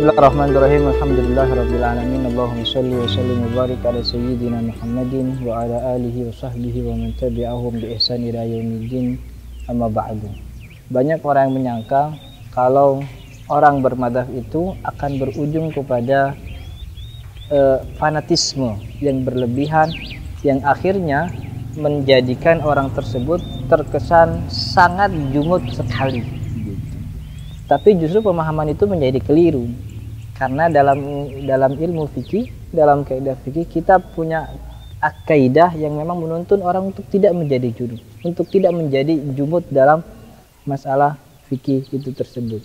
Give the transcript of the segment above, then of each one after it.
Bismillahirrahmanirrahim. Alhamdulillahirabbil alamin. Allahumma shalli wa sallim wa barik ala sayyidina Muhammadin wa ala alihi wa sahbihi wa man tabi'ahum bi ihsan ila yaumiddin. Amma ba'du. Banyak orang yang menyangka kalau orang bermadzhab itu akan berujung kepada fanatisme yang berlebihan yang akhirnya menjadikan orang tersebut terkesan sangat jumud sekali. Tapi justru pemahaman itu menjadi keliru, karena dalam ilmu fikih, dalam kaidah fikih kita punya kaidah yang memang menuntun orang untuk tidak menjadi junub, untuk tidak menjadi jumud dalam masalah fikih itu tersebut.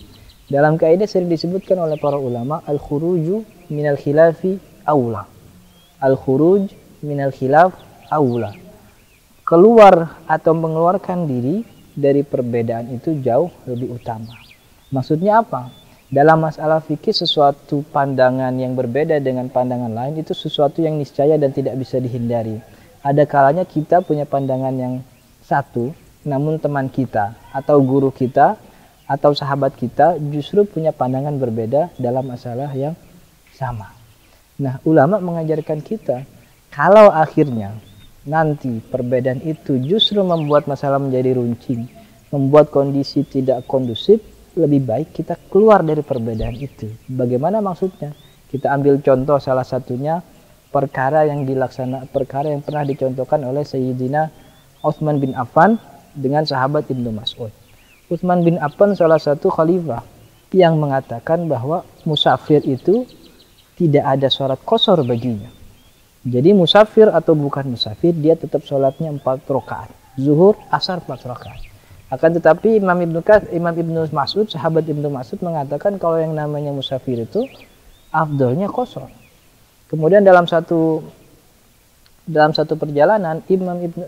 Dalam kaidah sering disebutkan oleh para ulama, al-khuruju minal khilafi aula. Al-khuruj minal khilaf aula. Keluar atau mengeluarkan diri dari perbedaan itu jauh lebih utama. Maksudnya apa? Dalam masalah fikih, sesuatu pandangan yang berbeda dengan pandangan lain itu sesuatu yang niscaya dan tidak bisa dihindari. Ada kalanya kita punya pandangan yang satu, namun teman kita atau guru kita atau sahabat kita justru punya pandangan berbeda dalam masalah yang sama. Nah, ulama mengajarkan kita, kalau akhirnya nanti perbedaan itu justru membuat masalah menjadi runcing, membuat kondisi tidak kondusif, lebih baik kita keluar dari perbedaan itu. Bagaimana maksudnya? Kita ambil contoh salah satunya perkara yang pernah dicontohkan oleh Sayyidina Utsman bin Affan dengan sahabat Ibnu Mas'ud. Utsman bin Affan salah satu khalifah yang mengatakan bahwa musafir itu tidak ada sholat qashar baginya. Jadi musafir atau bukan musafir, dia tetap sholatnya 4 rakaat. Zuhur, asar 4 rakaat. Akan tetapi Imam Ibnu Mas'ud, sahabat Ibnu Mas'ud mengatakan kalau yang namanya musafir itu afdolnya qashar. Kemudian dalam satu perjalanan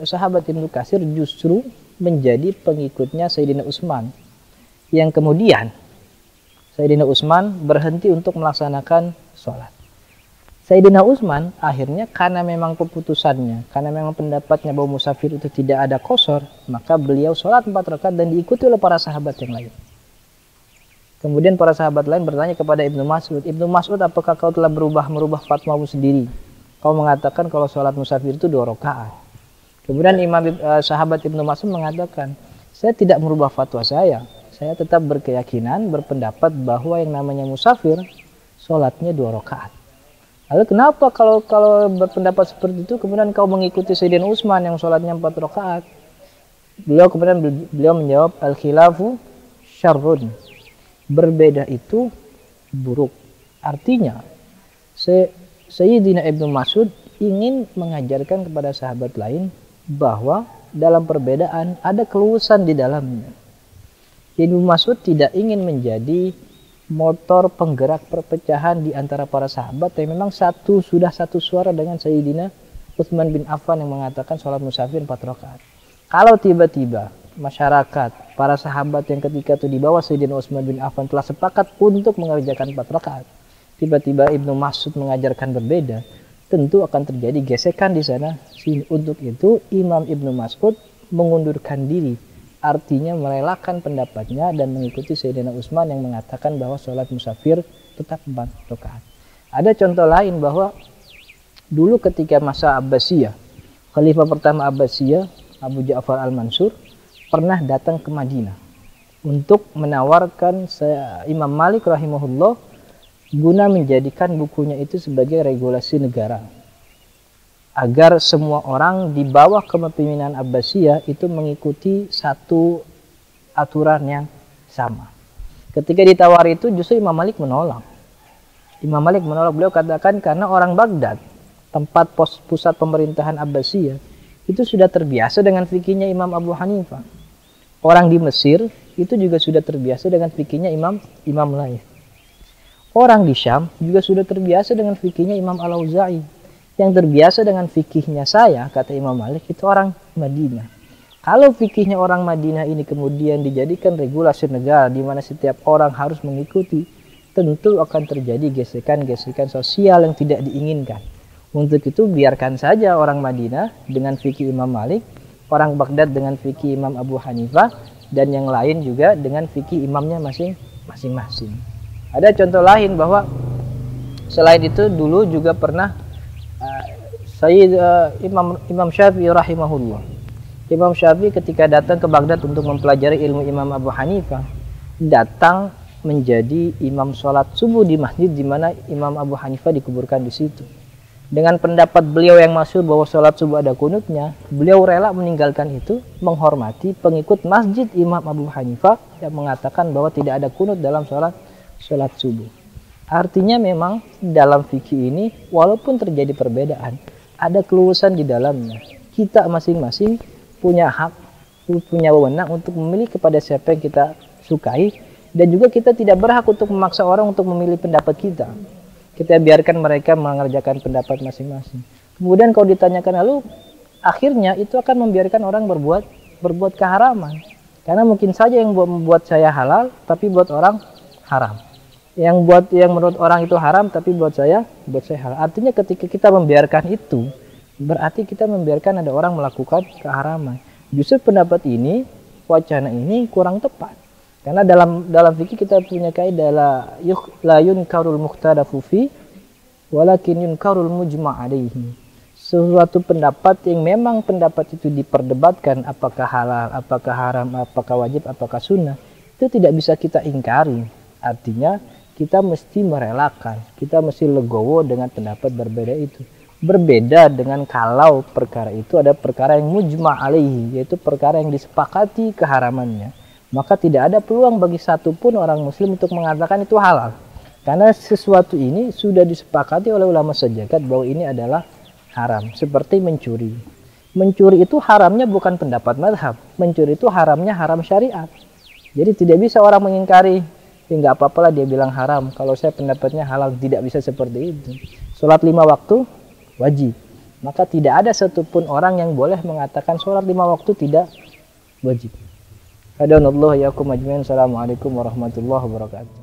sahabat Ibnu Katsir justru menjadi pengikutnya Sayyidina Utsman. Yang kemudian Sayyidina Utsman berhenti untuk melaksanakan sholat. Sayyidina Utsman akhirnya karena memang keputusannya, karena memang pendapatnya bahwa musafir itu tidak ada qashar, maka beliau sholat 4 rakaat dan diikuti oleh para sahabat yang lain. Kemudian para sahabat lain bertanya kepada Ibnu Mas'ud, Ibnu Mas'ud, apakah kau telah merubah fatwamu sendiri? Kau mengatakan kalau sholat musafir itu 2 rakaat. Kemudian sahabat Ibnu Mas'ud mengatakan, saya tidak merubah fatwa saya tetap berkeyakinan, berpendapat bahwa yang namanya musafir sholatnya 2 rakaat. Lalu kenapa kalau berpendapat seperti itu kemudian kau mengikuti Sayyidina Utsman yang sholatnya 4 rakaat? Beliau menjawab, al-khilafu syarrun. Berbeda itu buruk. Artinya Sayyidina Ibnu Mas'ud ingin mengajarkan kepada sahabat lain bahwa dalam perbedaan ada keluasan di dalamnya. Ibnu Mas'ud tidak ingin menjadi motor penggerak perpecahan di antara para sahabat yang memang sudah satu suara dengan Sayyidina Utsman bin Affan yang mengatakan sholat musafir 4 rakaat. Kalau tiba-tiba masyarakat, para sahabat yang ketika itu di bawah Sayyidina Utsman bin Affan telah sepakat untuk mengerjakan 4 rakaat, tiba-tiba Ibnu Mas'ud mengajarkan berbeda, tentu akan terjadi gesekan di sana. Untuk itu Imam Ibnu Mas'ud mengundurkan diri, artinya merelakan pendapatnya dan mengikuti Sayyidina Utsman yang mengatakan bahwa sholat musafir tetap 4 rakaat. Ada contoh lain bahwa dulu ketika masa Abbasiyah, khalifah pertama Abbasiyah, Abu Ja'far al-Mansur, pernah datang ke Madinah untuk menawarkan Imam Malik rahimahullah guna menjadikan bukunya itu sebagai regulasi negara, agar semua orang di bawah kepemimpinan Abbasiyah itu mengikuti satu aturan yang sama. Ketika ditawari itu justru Imam Malik menolak. Beliau katakan karena orang Baghdad, tempat pusat pemerintahan Abbasiyah, itu sudah terbiasa dengan fikihnya Imam Abu Hanifah. Orang di Mesir itu juga sudah terbiasa dengan fikihnya Imam Laits. Orang di Syam juga sudah terbiasa dengan fikihnya Imam Al-Auza'i. Yang terbiasa dengan fikihnya saya, kata Imam Malik, itu orang Madinah. Kalau fikihnya orang Madinah ini kemudian dijadikan regulasi negara di mana setiap orang harus mengikuti, tentu akan terjadi gesekan-gesekan sosial yang tidak diinginkan. Untuk itu biarkan saja orang Madinah dengan fikih Imam Malik, orang Baghdad dengan fikih Imam Abu Hanifah, dan yang lain juga dengan fikih imamnya masing-masing. Ada contoh lain bahwa selain itu dulu juga pernah Imam Syafi'i rahimahullah. Imam Syafi'i ketika datang ke Baghdad untuk mempelajari ilmu Imam Abu Hanifah, datang menjadi imam sholat subuh di masjid di mana Imam Abu Hanifah dikuburkan di situ. Dengan pendapat beliau yang masyhur bahwa sholat subuh ada kunutnya, beliau rela meninggalkan itu, menghormati pengikut masjid Imam Abu Hanifah yang mengatakan bahwa tidak ada kunut dalam sholat subuh. Artinya memang dalam fikih ini walaupun terjadi perbedaan, ada keluasan di dalamnya. Kita masing-masing punya hak, punya wewenang untuk memilih kepada siapa yang kita sukai, dan juga kita tidak berhak untuk memaksa orang untuk memilih pendapat kita. Kita biarkan mereka mengerjakan pendapat masing-masing. Kemudian kalau ditanyakan lalu, akhirnya itu akan membiarkan orang berbuat keharaman. Karena mungkin saja yang membuat saya halal, tapi buat orang haram. Yang menurut orang itu haram, tapi buat saya halal. Artinya ketika kita membiarkan itu, berarti kita membiarkan ada orang melakukan keharaman. Justru pendapat ini, wacana ini kurang tepat. Karena dalam fikih kita punya kaidah la yunkarul muhtadafu fi walakin yunkarul mujma' alaihi. Suatu pendapat yang memang pendapat itu diperdebatkan apakah halal, apakah haram, apakah wajib, apakah sunnah, itu tidak bisa kita ingkari. Artinya kita mesti merelakan, kita mesti legowo dengan pendapat berbeda itu. Berbeda dengan kalau perkara itu ada perkara yang mujma' alaihi, yaitu perkara yang disepakati keharamannya. Maka tidak ada peluang bagi satupun orang muslim untuk mengatakan itu halal. Karena sesuatu ini sudah disepakati oleh ulama sejagat bahwa ini adalah haram. Seperti mencuri. Mencuri itu haramnya bukan pendapat mazhab. Mencuri itu haramnya haram syariat. Jadi tidak bisa orang mengingkari. Enggak apa-apalah dia bilang haram. Kalau saya pendapatnya halal, tidak bisa seperti itu. Sholat 5 waktu wajib. Maka tidak ada satupun orang yang boleh mengatakan sholat 5 waktu tidak wajib. Hadanallahu iyyakum ajmain. Assalamualaikum warahmatullahi wabarakatuh.